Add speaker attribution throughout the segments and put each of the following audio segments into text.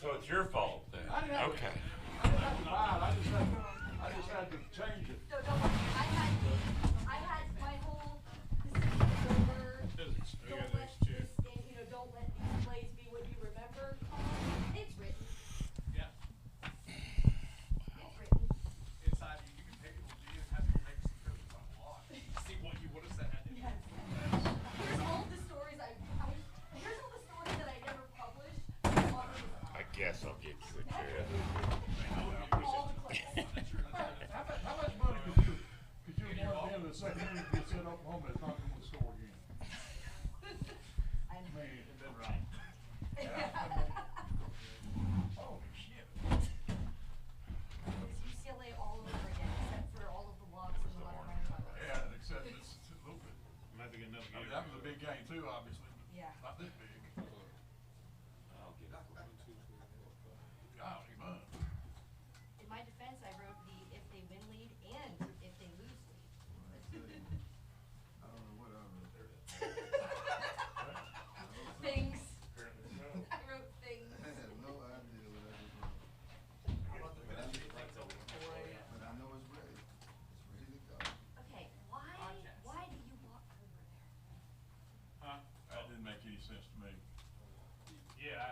Speaker 1: So it's your fault then?
Speaker 2: I didn't have
Speaker 1: Okay.
Speaker 2: I didn't have to buy it. I just had to change it.
Speaker 3: No, don't worry. I had my whole over. Don't let this, don't let these plays be what you remember. It's written.
Speaker 4: Yeah.
Speaker 3: It's written.
Speaker 4: Inside you can take it with you and have you make some trips on the log. See what you would have said.
Speaker 3: Yes. Here's all the stories here's all the stories that I never published.
Speaker 1: I guess I'll get you a chair.
Speaker 3: All the clips.
Speaker 2: How much money could you have won at the end of the second inning if you said Oklahoma is not going to score again?
Speaker 3: I know.
Speaker 2: Man,
Speaker 4: Then right.
Speaker 2: holy shit.
Speaker 3: It's UCLA all over again, except for all of the logs and the letter highlights.
Speaker 2: Yeah, except it's a little bit.
Speaker 5: Might have to get another
Speaker 2: I mean,
Speaker 5: game.
Speaker 2: that was a big game too, obviously.
Speaker 3: Yeah.
Speaker 2: Not this big. Golly, man.
Speaker 3: In my defense, I wrote the if they win lead and if they lose lead.
Speaker 6: I don't know what I wrote there.
Speaker 3: Things. I wrote things.
Speaker 6: I have no idea what I just wrote. But I know it's ready. It's ready to go.
Speaker 3: Okay, why do you walk over there?
Speaker 4: Huh?
Speaker 2: That didn't make any sense to me.
Speaker 4: Yeah.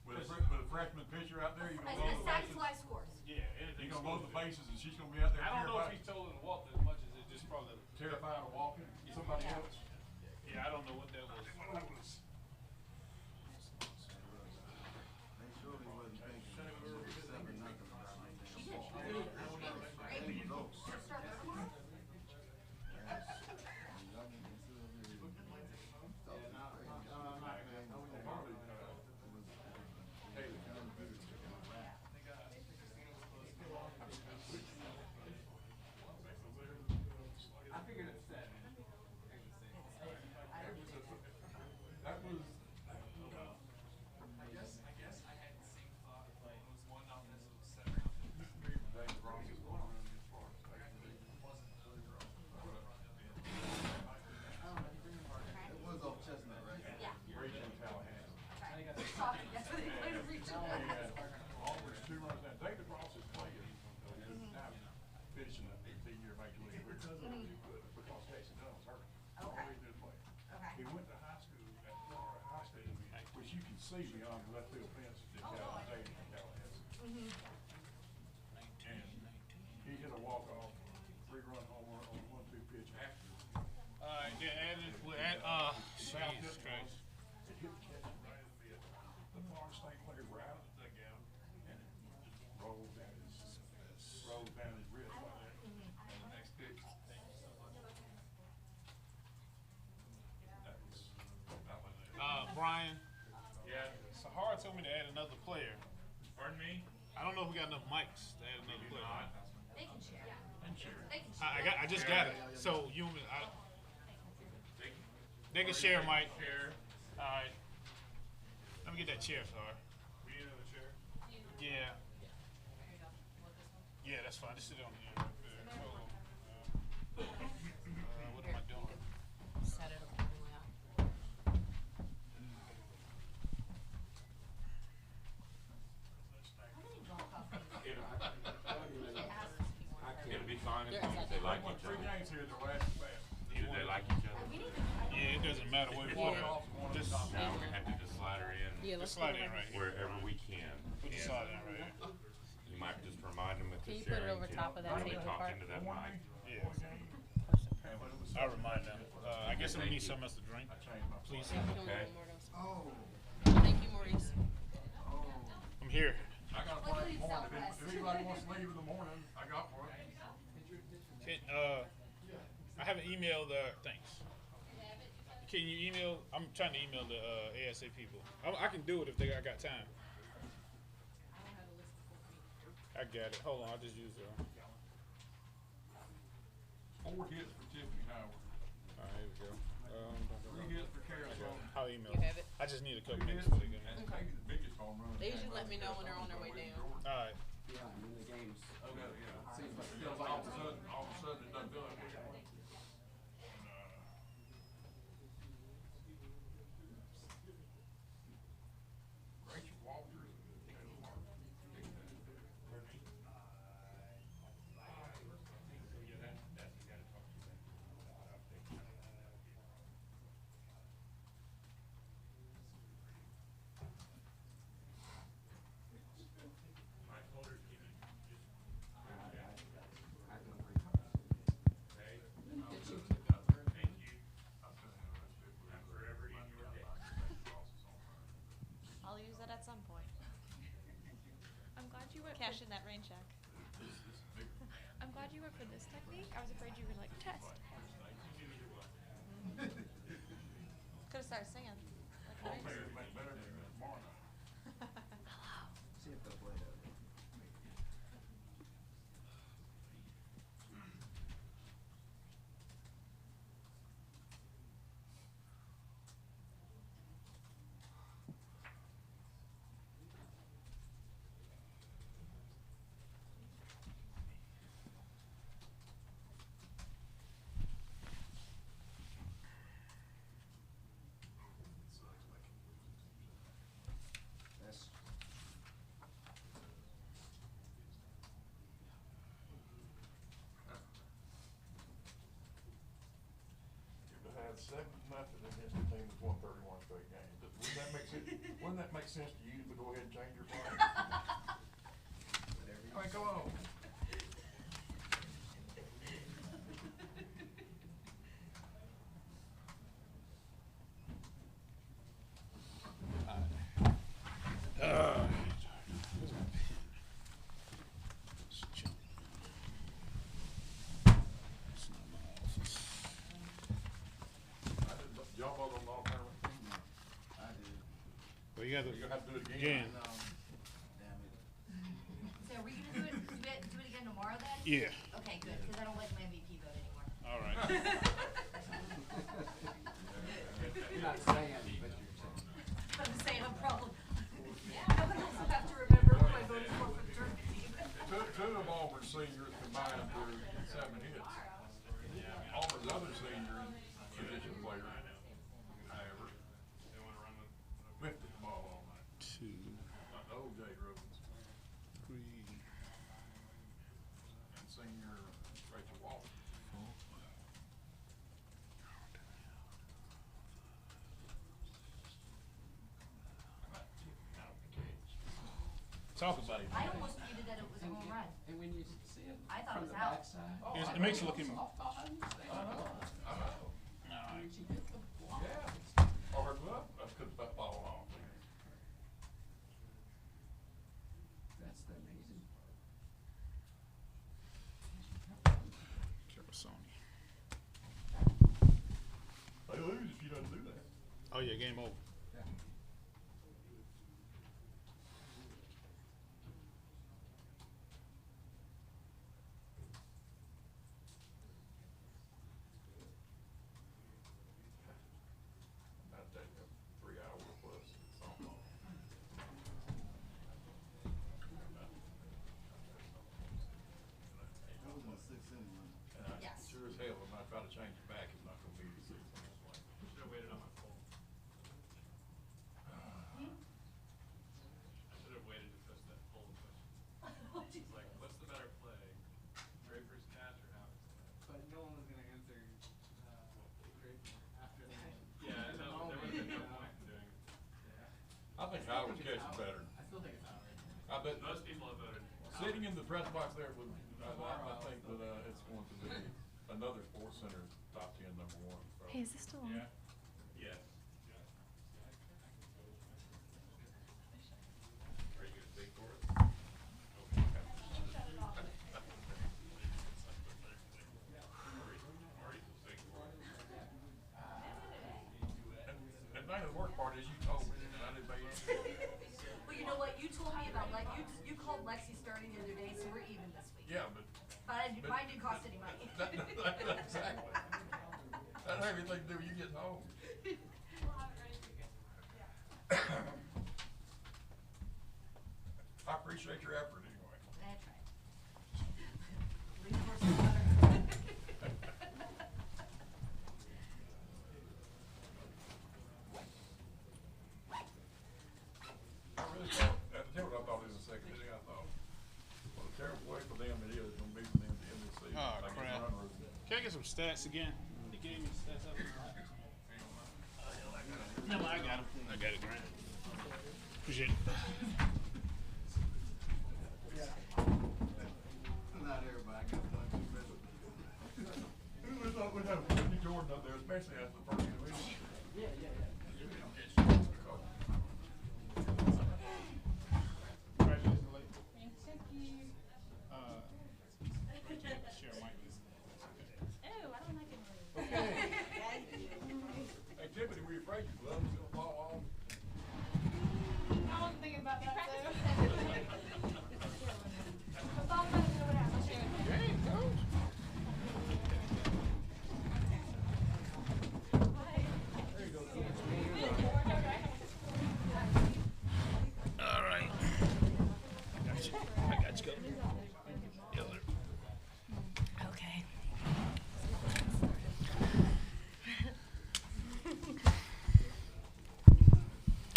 Speaker 2: With a freshman pitcher out there, you gonna
Speaker 3: As
Speaker 2: load
Speaker 3: the
Speaker 2: the
Speaker 3: sack
Speaker 2: bases.
Speaker 3: fly scores.
Speaker 4: Yeah, anything.
Speaker 2: You gonna load the bases and she's gonna be out there
Speaker 4: I don't know if
Speaker 2: terrified,
Speaker 4: he's told her to walk as much as it just probably.
Speaker 2: terrified of walking somebody
Speaker 3: Yeah.
Speaker 2: else.
Speaker 4: Yeah, I don't know what that was.
Speaker 6: They surely wasn't thinking it was 7-0 right
Speaker 3: She did.
Speaker 6: now.
Speaker 3: She did.
Speaker 6: Close.
Speaker 3: Let's start there tomorrow.
Speaker 4: I figured it's that.
Speaker 2: That was,
Speaker 4: I guess I had the same thought. Like, it was one offensive center.
Speaker 2: Dave Ross is going around as far as like,
Speaker 6: It was off Chestnut, right?
Speaker 3: Yeah.
Speaker 2: Rachel in Tallahassee.
Speaker 3: Okay. Sorry, that's what they played a regional.
Speaker 2: He had almost 2 runs down. David Ross is playing, now finishing up the year major league career. Because Jason Dunn's hurt. That's all
Speaker 3: Okay.
Speaker 2: he did play.
Speaker 3: Okay.
Speaker 2: He went to high school at Florida High State, which you can see beyond the left field fence in Tallahassee.
Speaker 3: Mm-hmm.
Speaker 2: And he hit a walk-off, 3-run home run on a 1-2 pitch after.
Speaker 5: Alright, yeah, Jesus Christ.
Speaker 2: It hit the catcher right in the mid. The Florida State players were out of the dugout and it just rolled down his wrist right there. And the next pitch, that was it.
Speaker 5: Brian,
Speaker 4: Yeah.
Speaker 5: Sahara told me to add another player.
Speaker 4: Pardon me?
Speaker 5: I don't know if we got enough mics to add another player.
Speaker 3: They can share.
Speaker 2: And sure.
Speaker 3: They can share.
Speaker 5: I just got it. So you, they can share, Mike.
Speaker 4: Chair.
Speaker 5: All right. Let me get that chair, sorry.
Speaker 4: We need another chair.
Speaker 5: Yeah. Yeah, that's fine. Just sit on here. What am I doing?
Speaker 7: Set it accordingly up.
Speaker 3: How many golf outfits?
Speaker 1: It'll be fine as long as they like
Speaker 2: Won
Speaker 1: each
Speaker 2: 3
Speaker 1: other.
Speaker 2: games here in the last best.
Speaker 1: Either they like each other.
Speaker 3: We need to.
Speaker 5: Yeah, it doesn't matter where we
Speaker 2: Walk
Speaker 5: put
Speaker 2: off
Speaker 5: it.
Speaker 2: one
Speaker 5: Just,
Speaker 2: top.
Speaker 1: Now we're gonna have to just slide her in
Speaker 7: Yeah, let's
Speaker 5: just slide
Speaker 7: put
Speaker 5: in
Speaker 7: it
Speaker 5: right here.
Speaker 1: wherever we can.
Speaker 5: Put the slide in right here.
Speaker 1: You might just remind them if
Speaker 7: Can
Speaker 1: they're
Speaker 7: you put it
Speaker 1: sharing.
Speaker 7: over
Speaker 1: to
Speaker 7: top of that
Speaker 1: really
Speaker 7: table
Speaker 1: talk
Speaker 7: part?
Speaker 1: into that mic.
Speaker 5: Yeah.
Speaker 2: And when it was
Speaker 5: I'll remind them. I guess we need something else to drink.
Speaker 2: I changed my
Speaker 5: Please.
Speaker 7: Thank you,
Speaker 1: Okay.
Speaker 6: Oh,
Speaker 7: Thank you, Maurice.
Speaker 6: oh.
Speaker 5: I'm here.
Speaker 2: I got a
Speaker 3: Luckily
Speaker 2: plane in the
Speaker 3: it's
Speaker 2: morning.
Speaker 3: Southwest.
Speaker 2: If anybody wants to leave in the morning, I got one.
Speaker 5: I haven't emailed thanks. Can you email? I'm trying to email the ASA people. I can do it if I got time. I got it. Hold on, I'll just use
Speaker 2: 4 hits for Tiffany Howard.
Speaker 5: Alright, here we go.
Speaker 2: 3 hits for Carol Sloan.
Speaker 5: I'll email.
Speaker 7: You have it?
Speaker 5: I just need a couple
Speaker 2: 2
Speaker 5: minutes
Speaker 2: hits,
Speaker 5: before they get
Speaker 2: and
Speaker 5: in.
Speaker 2: maybe the biggest home run.
Speaker 7: They usually let me know when they're on their way down.
Speaker 5: Alright.
Speaker 6: Yeah, I mean, the game's.
Speaker 2: Okay, yeah. Seems like all of a sudden it doesn't feel like it. Rachel Walters
Speaker 8: cash in that rain check.
Speaker 9: I'm glad you went for this technique. I was afraid you were like test.
Speaker 8: Could have started singing. Like
Speaker 2: Hopefully
Speaker 8: Maurice.
Speaker 2: it'll make better than tomorrow night.
Speaker 6: See if they'll play that. That's
Speaker 2: If it had 7-0 against the team that's won 31 straight games, wouldn't that make sense to you to go ahead and change your play?
Speaker 6: whatever you
Speaker 2: I mean, come on.
Speaker 5: Where's my pen? It's junk. It's not my office.
Speaker 2: Y'all vote on the alternate?
Speaker 6: I did.
Speaker 5: Well, you got
Speaker 2: You're gonna have to do it
Speaker 5: again.
Speaker 2: again.
Speaker 6: No, damn it.
Speaker 3: So are we gonna do it again tomorrow then?
Speaker 5: Yeah.
Speaker 3: Okay, good, because I don't like my MVP vote anymore.
Speaker 5: All right.
Speaker 6: You're not saying, but you're saying.
Speaker 3: I'm saying I'm probably. No one else will have to remember who I voted for the tournament team.
Speaker 2: Two of Auburn's seniors combined for 7 hits. Auburn's other senior position player, however, lifted the ball all night.
Speaker 5: 2,
Speaker 2: The old Jay Rubens
Speaker 5: 3,
Speaker 2: and senior Rachel Walton.
Speaker 5: 4. Talk about it.
Speaker 3: I almost tweeted that it was a home run.
Speaker 10: And when you see it
Speaker 3: I thought
Speaker 10: from
Speaker 3: it
Speaker 10: the
Speaker 3: was out.
Speaker 10: backside.
Speaker 5: It makes it look even.
Speaker 10: Softball, I understand. When she hit the block.
Speaker 2: Yeah. Or her glove, because that ball off.
Speaker 10: That's the amazing
Speaker 5: Carasoni.
Speaker 2: They lose if you don't do that.
Speaker 5: Oh yeah, game over.
Speaker 2: That'd take a 3 hour plus softball.
Speaker 6: That was in the 6th inning, wasn't it?
Speaker 2: And I
Speaker 3: Yes.
Speaker 2: sure as hell, when I try to change it back, it's not gonna be the 6th inning play.
Speaker 4: Should have waited on my phone. I should have waited to push that poll question. It's like, what's the better play? Draper's catch or Howard's catch?
Speaker 10: But no one was gonna answer, Draper after that.
Speaker 4: Yeah, no, there would have been no point in doing it.
Speaker 2: I think Howard's catch is better.
Speaker 10: I still think it's Howard.
Speaker 2: I bet
Speaker 4: Most people have voted.
Speaker 2: sitting in the press box there would, I think that, it's going to be another Sports Center top 10 #1. So.
Speaker 9: Hey, is this still on?
Speaker 4: Yeah. Yes.
Speaker 1: Are you gonna speak for us? Maurice will speak for us.
Speaker 2: And the worst part is you told me, and I didn't pay attention.
Speaker 3: Well, you know what, you told me about, like, you called Lexi starting the other day, so we're even this week.
Speaker 2: Yeah, but.
Speaker 3: Mine didn't cost any money.
Speaker 2: Exactly. That has everything to do with you getting home. I appreciate your effort anyway.
Speaker 3: That's right. Lean towards the water.
Speaker 2: I really thought, tell what I thought in a second, I thought, what a terrible way for them it is, gonna be for them to end this season.
Speaker 5: Oh,
Speaker 2: Like it's
Speaker 5: crap.
Speaker 2: unreal.
Speaker 5: Can I get some stats again? They gave me stats up. No, I got them. I got it, Grant. Appreciate it.
Speaker 6: Not everybody got one too many.
Speaker 2: Who would have thought we'd have Whitney Jordan up there, especially after the first division?
Speaker 5: Congratulations, lady.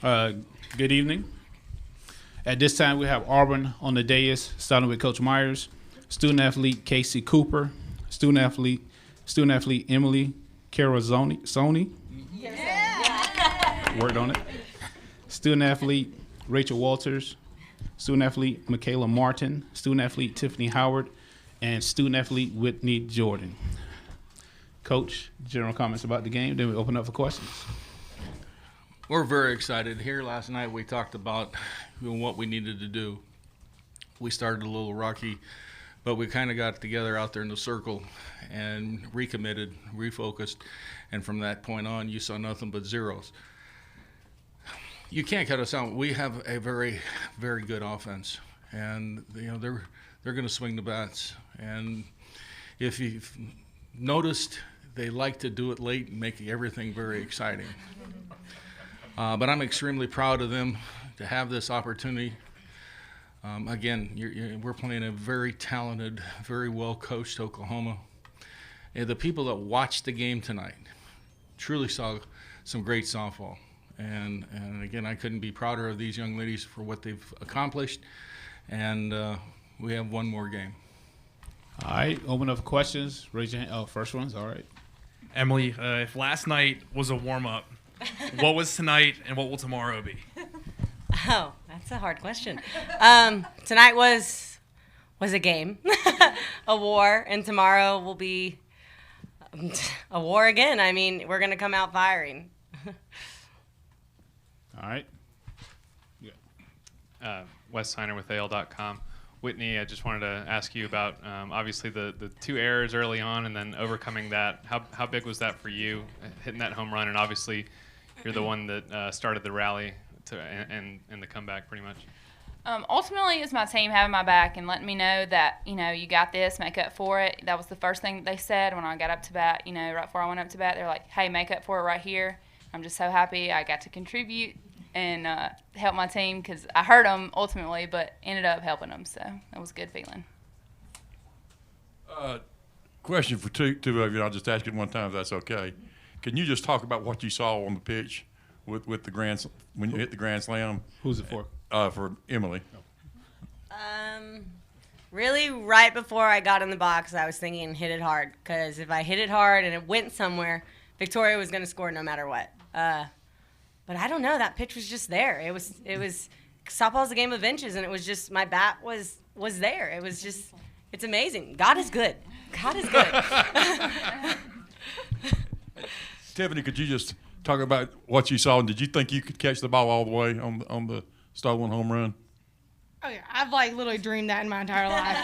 Speaker 5: Good evening. At this time, we have Auburn on the dais, starting with Coach Myers, student-athlete Casey Cooper, student-athlete Emily Carrazzoni. Yeah. Worked on it. Student-athlete Rachel Walters, student-athlete Michaela Martin, student-athlete Tiffany Howard, and student-athlete Whitney Jordan. Coach, general comments about the game, then we open up for questions.
Speaker 10: We're very excited. Here last night we talked about what we needed to do. We started a little rocky, but we kind of got together out there in the circle and recommitted, refocused, and from that point on you saw nothing but zeros. You can't cut us out. We have a very, very good offense, and they're going to swing the bats. And if you've noticed, they like to do it late and make everything very exciting. But I'm extremely proud of them to have this opportunity. Again, we're playing a very talented, very well-coached Oklahoma. And the people that watched the game tonight truly saw some great softball. And again, I couldn't be prouder of these young ladies for what they've accomplished. And we have one more game.
Speaker 5: All right, open up for questions. Raise your hand. Oh, first one's all right.
Speaker 11: Emily, if last night was a warm-up, what was tonight and what will tomorrow be?
Speaker 12: Oh, that's a hard question. Tonight was a game, a war, and tomorrow will be a war again. I mean, we're going to come out firing.
Speaker 5: All right.
Speaker 13: Yeah. Wes Steiner with AL.com. Whitney, I just wanted to ask you about obviously the two errors early on and then overcoming that. How big was that for you, hitting that home run? And obviously you're the one that started the rally and the comeback pretty much.
Speaker 14: Ultimately, it's my team having my back and letting me know that, you got this, make up for it. That was the first thing that they said when I got up to bat, right before I went up to bat. They're like, hey, make up for it right here. I'm just so happy I got to contribute and help my team because I hurt them ultimately, but ended up helping them. So that was a good feeling.
Speaker 2: Question for two of you. I'll just ask it one time if that's okay. Can you just talk about what you saw on the pitch with the when you hit the grand slam?
Speaker 5: Who's it for?
Speaker 2: For Emily.
Speaker 12: Really, right before I got in the box, I was thinking hit it hard because if I hit it hard and it went somewhere, Victoria was going to score no matter what. But I don't know. That pitch was just there. It was softball's a game of inches, and it was just my bat was there. It was just it's amazing. God is good. God is good.
Speaker 2: Tiffany, could you just talk about what you saw? And did you think you could catch the ball all the way on the stolen home run?
Speaker 15: Oh yeah, I've literally dreamed that in my entire life.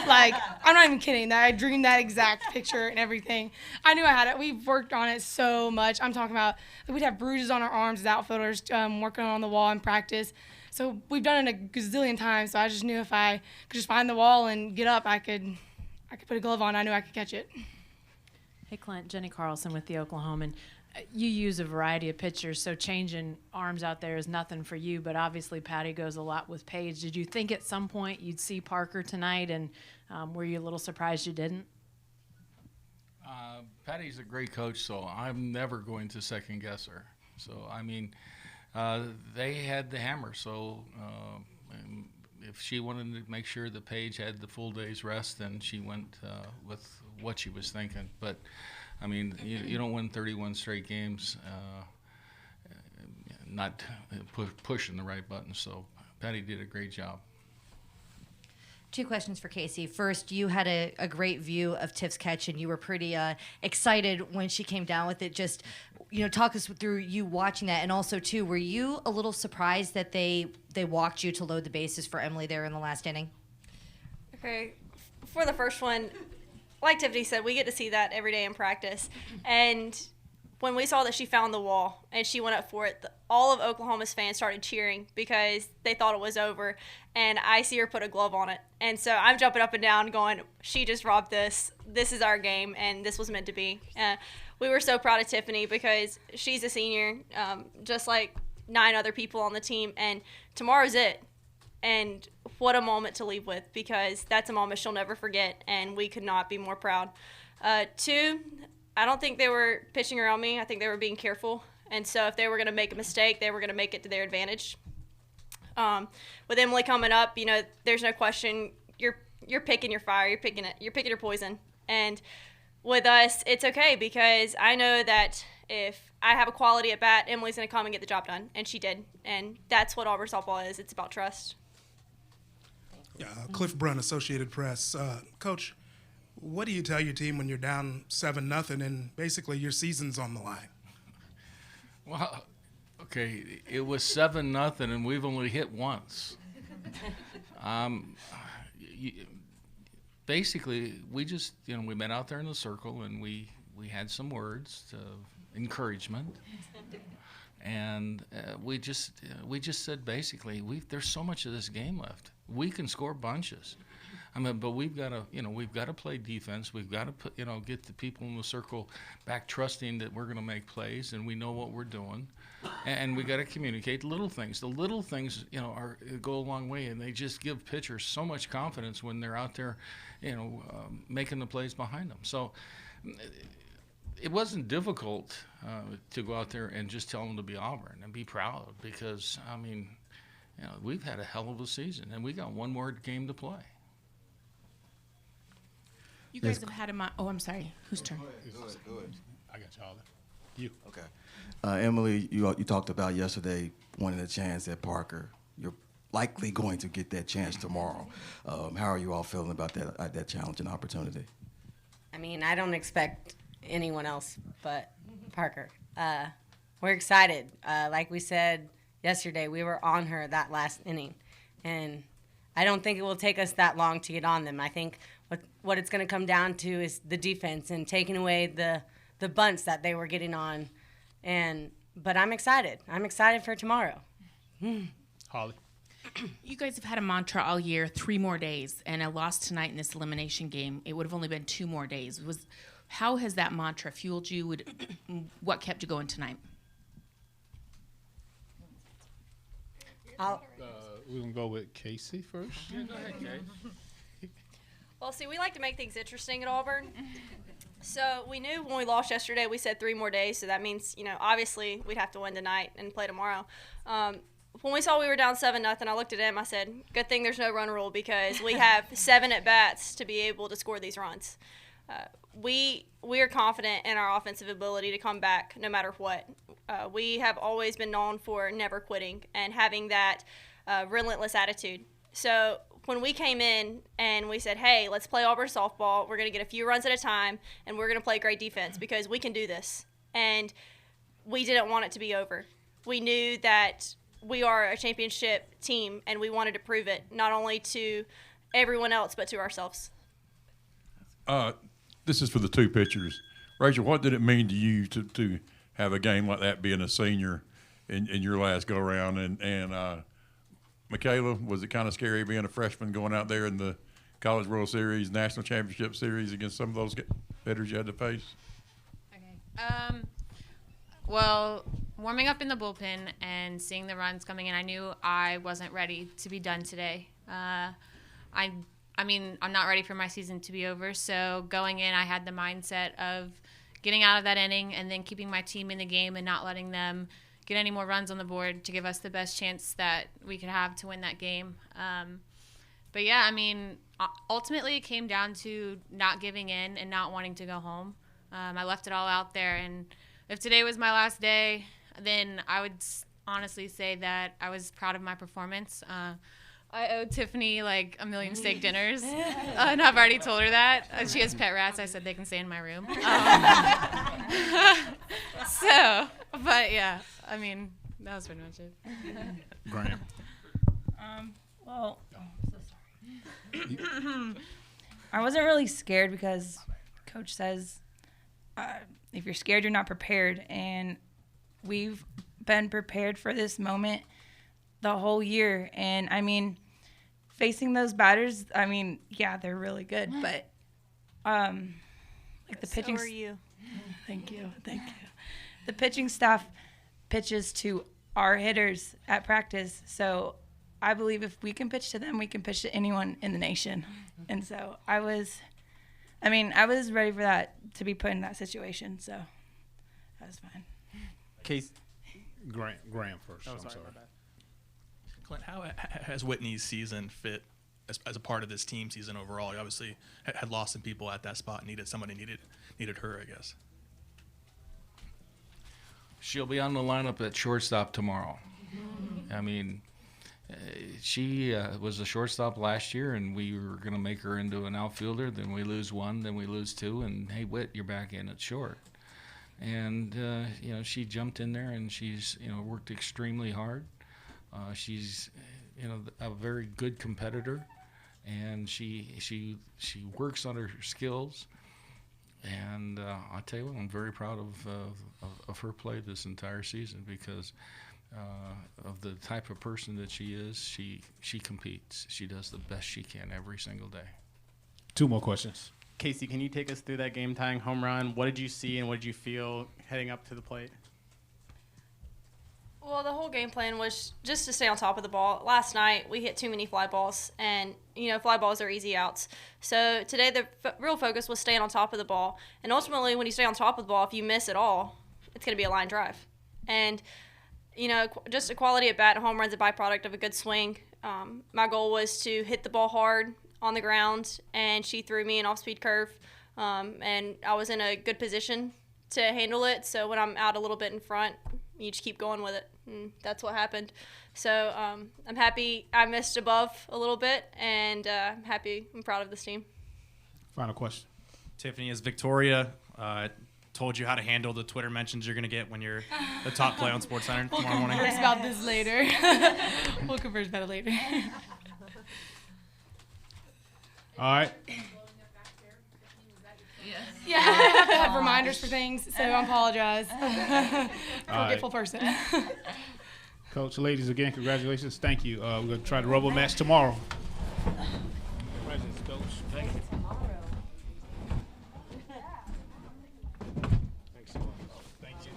Speaker 15: I'm not even kidding. That I dreamed that exact picture and everything. I knew I had it. We've worked on it so much. I'm talking about we'd have bruises on our arms as outfielders, working on the wall in practice. So we've done it a gazillion times. So I just knew if I could just find the wall and get up, I could put a glove on. I knew I could catch it.
Speaker 16: Hey Clint, Jennie Carlson with the Oklahoman. You use a variety of pitchers, so changing arms out there is nothing for you, but obviously Patty goes a lot with Paige. Did you think at some point you'd see Parker tonight, and were you a little surprised you didn't?
Speaker 10: Patty's a great coach, so I'm never going to second guess her. So, I mean, they had the hammer, so if she wanted to make sure that Paige had the full day's rest, then she went with what she was thinking. But I mean, you don't win 31 straight games not pushing the right button. So Patty did a great job.
Speaker 17: Two questions for Casey. First, you had a great view of Tiff's catch, and you were pretty excited when she came down with it. Just, talk us through you watching that. And also, too, were you a little surprised that they walked you to load the bases for Emily there in the last inning?
Speaker 3: Okay. For the first one, like Tiffany said, we get to see that every day in practice. And when we saw that she found the wall and she went up for it, all of Oklahoma's fans started cheering because they thought it was over. And I see her put a glove on it. And so I'm jumping up and down going, she just robbed this. This is our game, and this was meant to be. We were so proud of Tiffany because she's a senior, just like 9 other people on the team. And tomorrow's it. And what a moment to leave with, because that's a moment she'll never forget, and we could not be more proud. 2, I don't think they were pitching around me. I think they were being careful. And so if they were going to make a mistake, they were going to make it to their advantage. With Emily coming up, there's no question you're picking your fire, you're picking your poison. And with us, it's okay because I know that if I have a quality at bat, Emily's going to come and get the job done, and she did. And that's what Auburn softball is. It's about trust.
Speaker 18: Cliff Brunn, Associated Press. Coach, what do you tell your team when you're down 7-0 and basically your season's on the line?
Speaker 10: Well, okay, it was 7-0 and we've only hit once. Basically, we just, we met out there in the circle and we had some words of encouragement. And we just said basically, there's so much of this game left. We can score bunches. But we've got to play defense. We've got to get the people in the circle back trusting that we're going to make plays and we know what we're doing. And we got to communicate little things. The little things, go a long way, and they just give pitchers so much confidence when they're out there, making the plays behind them. So it wasn't difficult to go out there and just tell them to be Auburn and be proud because, we've had a hell of a season and we got one more game to play.
Speaker 19: You guys have had I'm sorry. Whose turn?
Speaker 6: Go ahead.
Speaker 5: I got y'all. You.
Speaker 6: Okay. Emily, you talked about yesterday wanting a chance at Parker. You're likely going to get that chance tomorrow. How are you all feeling about that challenge and opportunity?
Speaker 12: I don't expect anyone else but Parker. We're excited. Like we said yesterday, we were on her that last inning. And I don't think it will take us that long to get on them. I think what it's going to come down to is the defense and taking away the bunts that they were getting on. But I'm excited. I'm excited for tomorrow.
Speaker 5: Holly.
Speaker 19: You guys have had a mantra all year, 3 more days, and a loss tonight in this elimination game. It would have only been 2 more days. How has that mantra fueled you? What kept you going tonight?
Speaker 5: We're going to go with Casey first.
Speaker 10: Yeah, go ahead, Kay.
Speaker 3: Well, see, we like to make things interesting at Auburn. So we knew when we lost yesterday, we said 3 more days. So that means, obviously we'd have to win tonight and play tomorrow. When we saw we were down 7-0, I looked at him. I said, good thing there's no run rule because we have 7 at-bats to be able to score these runs. We are confident in our offensive ability to come back no matter what. We have always been known for never quitting and having that relentless attitude. So when we came in and we said, hey, let's play Auburn softball, we're going to get a few runs at a time, and we're going to play great defense because we can do this. And we didn't want it to be over. We knew that we are a championship team, and we wanted to prove it, not only to everyone else but to ourselves.
Speaker 2: This is for the 2 pitchers. Rachel, what did it mean to you to have a game like that being a senior in your last go-around? And Michaela, was it kind of scary being a freshman going out there in the College World Series, National Championship Series against some of those hitters you had to face?
Speaker 20: Okay. Well, warming up in the bullpen and seeing the runs coming in, I knew I wasn't ready to be done today. I'm not ready for my season to be over, so going in, I had the mindset of getting out of that inning and then keeping my team in the game and not letting them get any more runs on the board to give us the best chance that we could have to win that game. But yeah, ultimately it came down to not giving in and not wanting to go home. I left it all out there, and if today was my last day, then I would honestly say that I was proud of my performance. I owe Tiffany like 1 million steak dinners, and I've already told her that. She has pet rats. I said they can stay in my room. But yeah, that was pretty much it.
Speaker 5: Graham.
Speaker 21: Well, I'm so sorry. I wasn't really scared because Coach says if you're scared, you're not prepared. And we've been prepared for this moment the whole year. And, facing those batters, yeah, they're really good. But, like the pitching...
Speaker 3: So are you.
Speaker 21: Thank you. The pitching staff pitches to our hitters at practice. So I believe if we can pitch to them, we can pitch to anyone in the nation. And so I was ready for that, to be put in that situation. So that was fine.
Speaker 7: Case.
Speaker 5: Graham first.
Speaker 7: Oh,
Speaker 5: I'm
Speaker 7: sorry.
Speaker 5: sorry.
Speaker 7: My bad.
Speaker 22: Clint, how has Whitney's season fit as a part of this team season overall? You obviously had lost some people at that spot, needed her, I guess.
Speaker 10: She'll be on the lineup at shortstop tomorrow. I mean, she was a shortstop last year, and we were going to make her into an outfielder. Then we lose one, then we lose two, and hey, Whit, you're back in at short. And she jumped in there, and she's worked extremely hard. She's a very good competitor, and she works on her skills. And I tell you what, I'm very proud of her play this entire season because of the type of person that she is. She competes. She does the best she can every single day.
Speaker 5: 2 more questions.
Speaker 7: Casey, can you take us through that game-tying home run? What did you see and what did you feel heading up to the plate?
Speaker 3: Well, the whole game plan was just to stay on top of the ball. Last night, we hit too many fly balls, and, fly balls are easy outs. So today, the real focus was staying on top of the ball. And ultimately, when you stay on top of the ball, if you miss at all, it's going to be a line drive. And, just a quality at bat, a home run's a byproduct of a good swing. My goal was to hit the ball hard on the ground, and she threw me an off-speed curve, and I was in a good position to handle it. So when I'm out a little bit in front, you just keep going with it, and that's what happened. So I'm happy I missed above a little bit, and I'm proud of this team.
Speaker 5: Final question.
Speaker 11: Tiffany, as Victoria told you how to handle the Twitter mentions you're going to get when you're the top play on SportsCenter tomorrow morning?
Speaker 15: We'll converse about this later. We'll converse about it later.
Speaker 5: All right.
Speaker 15: Yeah, I have to have reminders for things, so I apologize. Forgetful person.
Speaker 5: Coach, ladies, again, congratulations. Thank you. We're going to try the rubber match tomorrow. Congratulations, Coach. Thank you. Thanks so much. Thank you.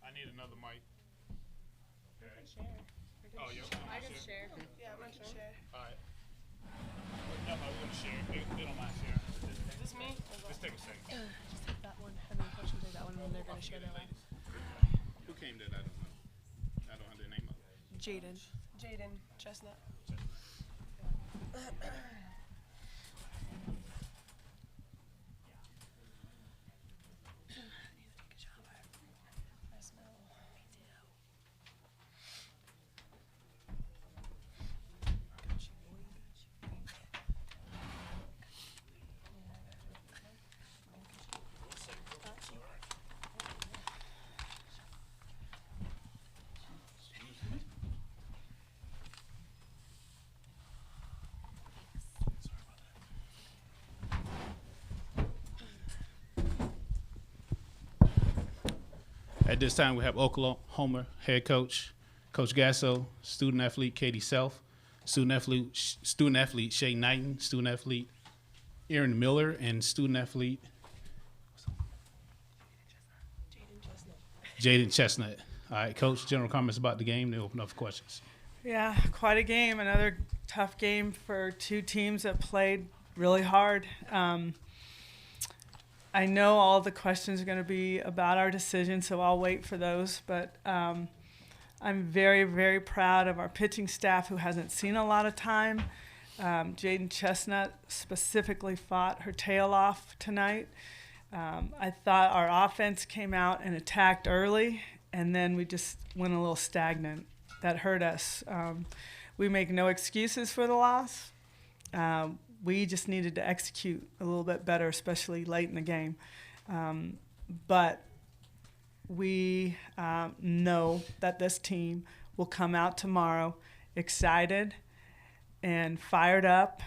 Speaker 5: I need another mic. Oh, yeah.
Speaker 15: I can share. Yeah, I can share.
Speaker 5: All right. No, we're going to share. They don't mind sharing.
Speaker 15: Is this me?
Speaker 5: Let's take a second.
Speaker 15: Just take that one, and then question take that one, and then they're going to share that one.
Speaker 5: Who came to that? I don't know. I don't have their name up.
Speaker 15: Jaden Chestnut.
Speaker 5: At this time, we have Oklahoma head coach Coach Gasso, student athlete Katie Self, student athlete Shay Knighton, student athlete Erin Miller, and student athlete Jaden Chestnut. All right, Coach, general comments about the game, then open up for questions.
Speaker 8: Yeah, quite a game. Another tough game for two teams that played really hard. I know all the questions are going to be about our decision, so I'll wait for those. But I'm very, very proud of our pitching staff who hasn't seen a lot of time. Jaden Chestnut specifically fought her tail off tonight. I thought our offense came out and attacked early, and then we just went a little stagnant. That hurt us. We make no excuses for the loss. We just needed to execute a little bit better, especially late in the game. But we know that this team will come out tomorrow excited and fired up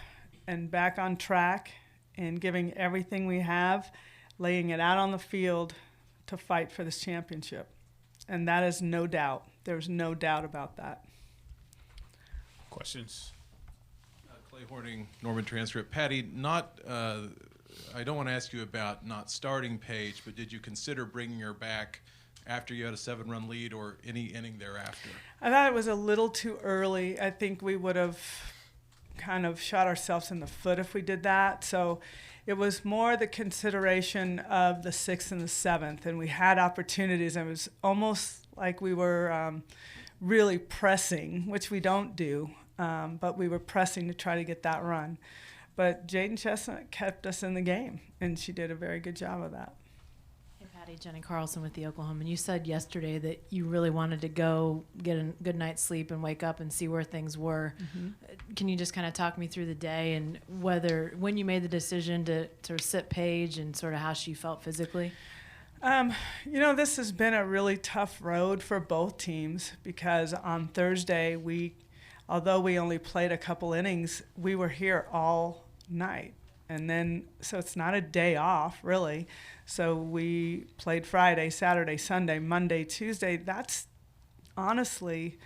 Speaker 8: and back on track and giving everything we have, laying it out on the field to fight for this championship. And that is no doubt. There's no doubt about that.
Speaker 5: Questions?
Speaker 9: Clay Horning, Norman Transcript. Patty, I don't want to ask you about not starting Paige, but did you consider bringing her back after you had a 7-run lead or any inning thereafter?
Speaker 8: I thought it was a little too early. I think we would have kind of shot ourselves in the foot if we did that. So it was more the consideration of the 6th and the 7th, and we had opportunities. It was almost like we were really pressing, which we don't do, but we were pressing to try to get that run. But Jaden Chestnut kept us in the game, and she did a very good job of that.
Speaker 16: Hey, Patty, Jennie Carlson with the Oklahoman. You said yesterday that you really wanted to go get a good night's sleep and wake up and see where things were. Mm-hmm. Can you just kind of talk me through the day and when you made the decision to sit Paige and sort of how she felt physically?
Speaker 8: This has been a really tough road for both teams because on Thursday, although we only played a couple innings, we were here all night. And then, so it's not a day off, really. So we played Friday, Saturday, Sunday, Monday, Tuesday. That's honestly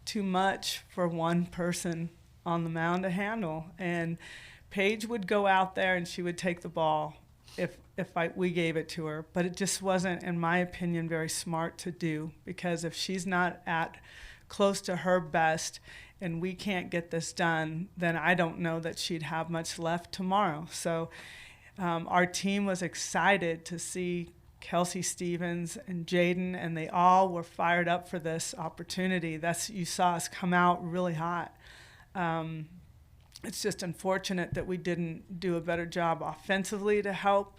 Speaker 8: too much for one person on the mound to handle. And Paige would go out there and she would take the ball if we gave it to her. But it just wasn't, in my opinion, very smart to do, because if she's not at close to her best and we can't get this done, then I don't know that she'd have much left tomorrow. So our team was excited to see Kelsey Stevens and Jaden, and they all were fired up for this opportunity. You saw us come out really hot. It's just unfortunate that we didn't do a better job offensively to help,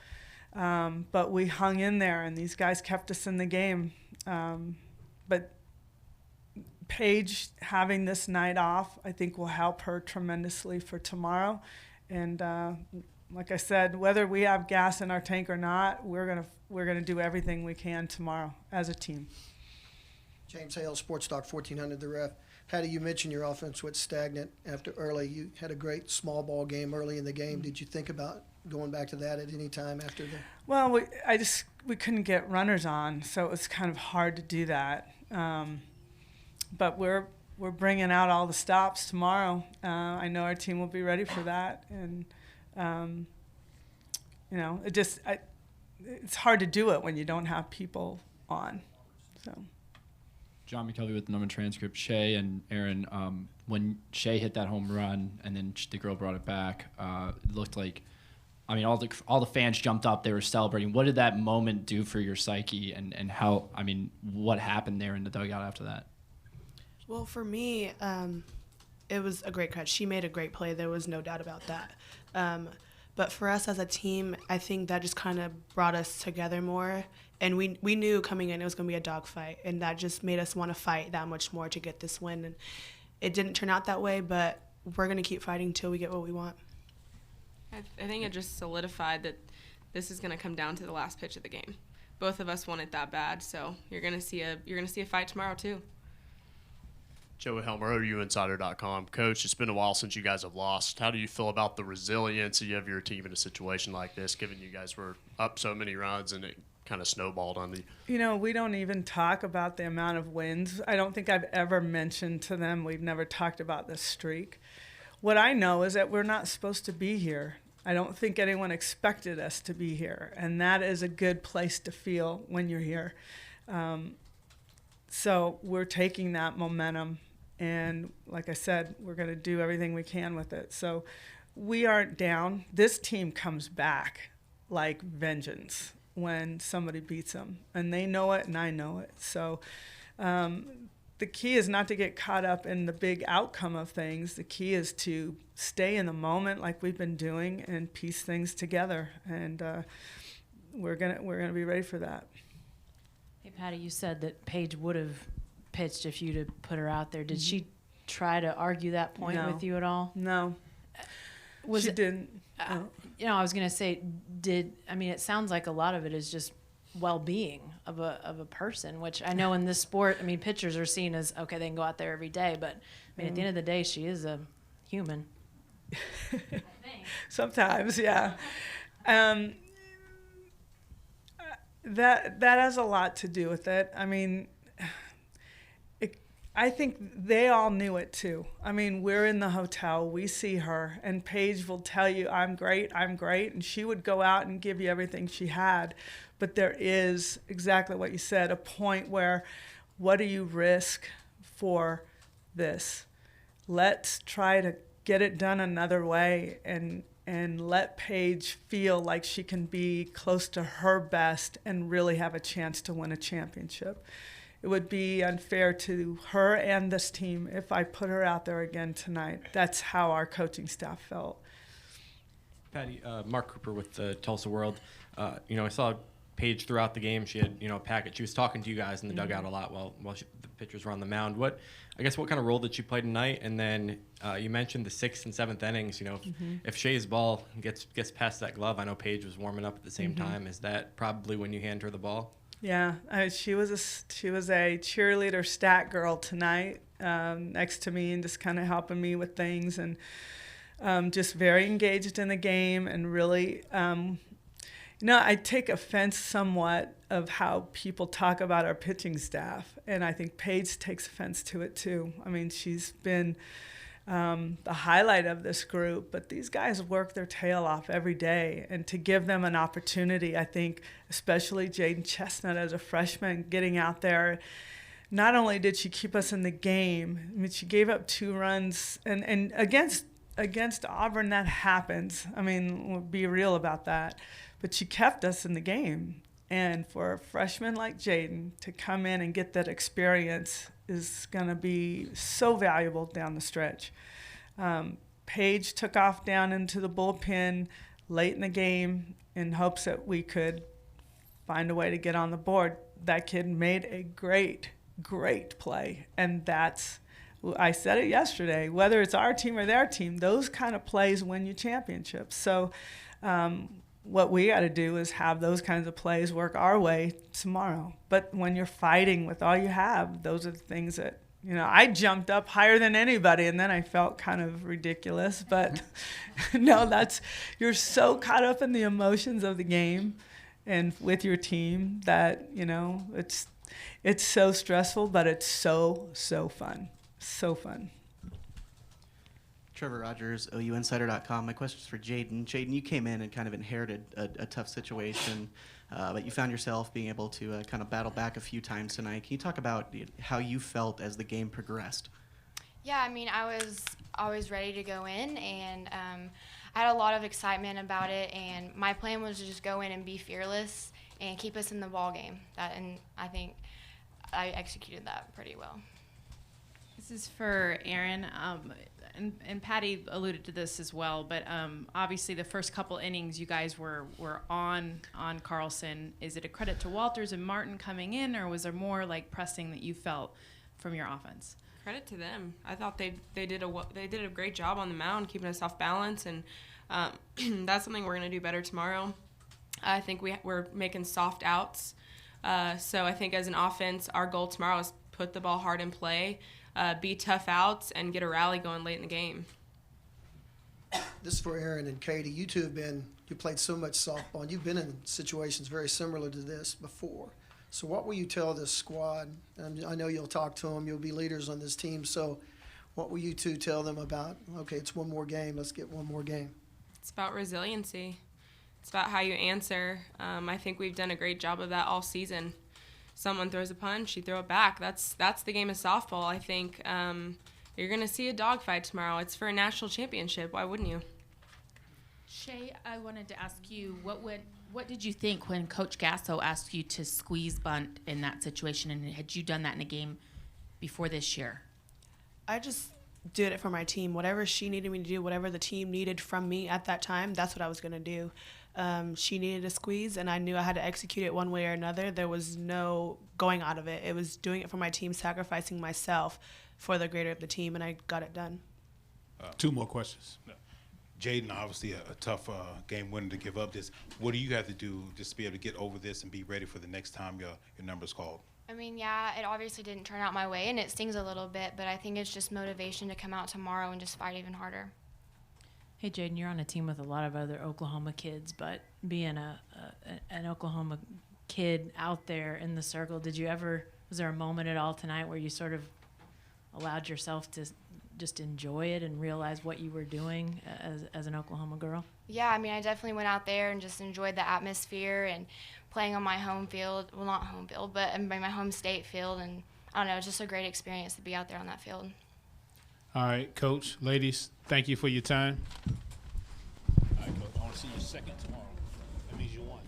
Speaker 8: but we hung in there, and these guys kept us in the game. But Paige having this night off, I think, will help her tremendously for tomorrow. And like I said, whether we have gas in our tank or not, we're gonna do everything we can tomorrow as a team.
Speaker 23: James Hale, Sports Talk 1400 The Ref. Patty, you mentioned your offense went stagnant after early. You had a great small ball game early in the game. Did you think about going back to that at any time after the?
Speaker 8: Well, we couldn't get runners on, so it was kind of hard to do that. But we're bringing out all the stops tomorrow. I know our team will be ready for that, and it's hard to do it when you don't have people on. So.
Speaker 24: John McKelvey with the Norman Transcript. Shay and Aaron, when Shay hit that home run and then the girl brought it back, it looked like, all the fans jumped up. They were celebrating. What did that moment do for your psyche, and how? What happened there in the dugout after that?
Speaker 25: Well, for me, it was a great catch. She made a great play. There was no doubt about that. But for us as a team, I think that just kind of brought us together more. And we knew coming in it was going to be a dogfight, and that just made us want to fight that much more to get this win. And it didn't turn out that way, but we're going to keep fighting until we get what we want.
Speaker 26: I think it just solidified that this is going to come down to the last pitch of the game. Both of us want it that bad, so you're going to see a fight tomorrow too.
Speaker 27: Joey Helmer, OUinsider.com. Coach, it's been a while since you guys have lost. How do you feel about the resilience of your team in a situation like this, given you guys were up so many runs and it kind of snowballed on the.
Speaker 8: You know, we don't even talk about the amount of wins. I don't think I've ever mentioned to them, we've never talked about the streak. What I know is that we're not supposed to be here. I don't think anyone expected us to be here, and that is a good place to feel when you're here. So we're taking that momentum, and like I said, we're going to do everything we can with it. So we aren't down. This team comes back like vengeance when somebody beats them, and they know it, and I know it. So the key is not to get caught up in the big outcome of things. The key is to stay in the moment like we've been doing and piece things together, and we're gonna be ready for that.
Speaker 16: Hey, Patty, you said that Paige would have pitched if you'd have put her out there. Did she try to argue that point
Speaker 8: No.
Speaker 16: with you at all?
Speaker 8: No.
Speaker 16: Was
Speaker 8: She
Speaker 16: it,
Speaker 8: didn't.
Speaker 16: You know, I was going to say, it sounds like a lot of it is just well-being of a person, which I know in this sport, I mean, pitchers are seen as, okay, they can go out there every day, but I mean, at the end of the day, she is a human.
Speaker 8: Sometimes, yeah. That has a lot to do with it. I mean, I think they all knew it too. I mean, we're in the hotel, we see her, and Paige will tell you, I'm great, and she would go out and give you everything she had. But there is, exactly what you said, a point where, what do you risk for this? Let's try to get it done another way, and let Paige feel like she can be close to her best and really have a chance to win a championship. It would be unfair to her and this team if I put her out there again tonight. That's how our coaching staff felt.
Speaker 1: Patty, Mark Cooper with the Tulsa World. I saw Paige throughout the game. She had, a packet. She was talking to you guys in the dugout a lot while the pitchers were on the mound. What kind of role did she play tonight? And then you mentioned the 6th and 7th innings. If Shea's ball gets past that glove, I know Paige was warming up at the same time. Is that probably when you hand her the ball?
Speaker 8: Yeah, she was a cheerleader stat girl tonight, next to me and just kind of helping me with things, and just very engaged in the game, and really, I take offense somewhat of how people talk about our pitching staff, and I think Paige takes offense to it too. I mean, she's been the highlight of this group, but these guys work their tail off every day, and to give them an opportunity, I think, especially Jaden Chestnut as a freshman getting out there, not only did she keep us in the game, I mean, she gave up 2 runs, and against Auburn, that happens. I mean, we'll be real about that, but she kept us in the game, and for a freshman like Jaden to come in and get that experience is going to be so valuable down the stretch. Paige took off down into the bullpen late in the game in hopes that we could find a way to get on the board. That kid made a great, great play, and I said it yesterday, whether it's our team or their team, those kind of plays win you championships. So what we got to do is have those kinds of plays work our way tomorrow. But when you're fighting with all you have, those are the things that, I jumped up higher than anybody, and then I felt kind of ridiculous. But no, you're so caught up in the emotions of the game and with your team that, it's so stressful, but it's so, so fun. So fun.
Speaker 4: Trevor Rogers, OUinsider.com. My question is for Jaden. Jaden, you came in and kind of inherited a tough situation, but you found yourself being able to kind of battle back a few times tonight. Can you talk about how you felt as the game progressed?
Speaker 6: Yeah, I mean, I was always ready to go in, and I had a lot of excitement about it, and my plan was to just go in and be fearless and keep us in the ball game. And I think I executed that pretty well.
Speaker 19: This is for Aaron, and Patty alluded to this as well, but obviously the first couple innings you guys were on Carlson. Is it a credit to Walters and Martin coming in, or was there more like pressing that you felt from your offense?
Speaker 26: Credit to them. I thought they did a great job on the mound, keeping us off balance, and that's something we're going to do better tomorrow. I think we're making soft outs, so I think as an offense, our goal tomorrow is put the ball hard in play, be tough outs, and get a rally going late in the game.
Speaker 23: This is for Aaron and Katie. You two you played so much softball, and you've been in situations very similar to this before. So what will you tell this squad? I know you'll talk to them. You'll be leaders on this team. So what will you two tell them about, okay, it's one more game. Let's get one more game.
Speaker 26: It's about resiliency. It's about how you answer. I think we've done a great job of that all season. Someone throws a punch, you throw it back. That's the game of softball. I think you're going to see a dogfight tomorrow. It's for a national championship. Why wouldn't you?
Speaker 2: Shay, I wanted to ask you, what did you think when Coach Gasso asked you to squeeze bunt in that situation, and had you done that in a game before this year?
Speaker 25: I just did it for my team. Whatever she needed me to do, whatever the team needed from me at that time, that's what I was going to do. She needed a squeeze, and I knew I had to execute it one way or another. There was no going out of it. It was doing it for my team, sacrificing myself for the greater of the team, and I got it done.
Speaker 5: 2 more questions.
Speaker 12: Jaden, obviously a tough game winner to give up this. What do you have to do just to be able to get over this and be ready for the next time your number's called?
Speaker 6: I mean, yeah, it obviously didn't turn out my way, and it stings a little bit, but I think it's just motivation to come out tomorrow and just fight even harder.
Speaker 16: Hey, Jaden, you're on a team with a lot of other Oklahoma kids, but being an Oklahoma kid out there in the circle, was there a moment at all tonight where you sort of allowed yourself to just enjoy it and realize what you were doing as an Oklahoma girl?
Speaker 6: Yeah, I mean, I definitely went out there and just enjoyed the atmosphere and playing on my home field. Well, not home field, but my home state field. And I don't know, it's just a great experience to be out there on that field.
Speaker 5: All right, Coach, ladies, thank you for your time.
Speaker 12: All right, Coach, I want to see you second tomorrow. That means you won.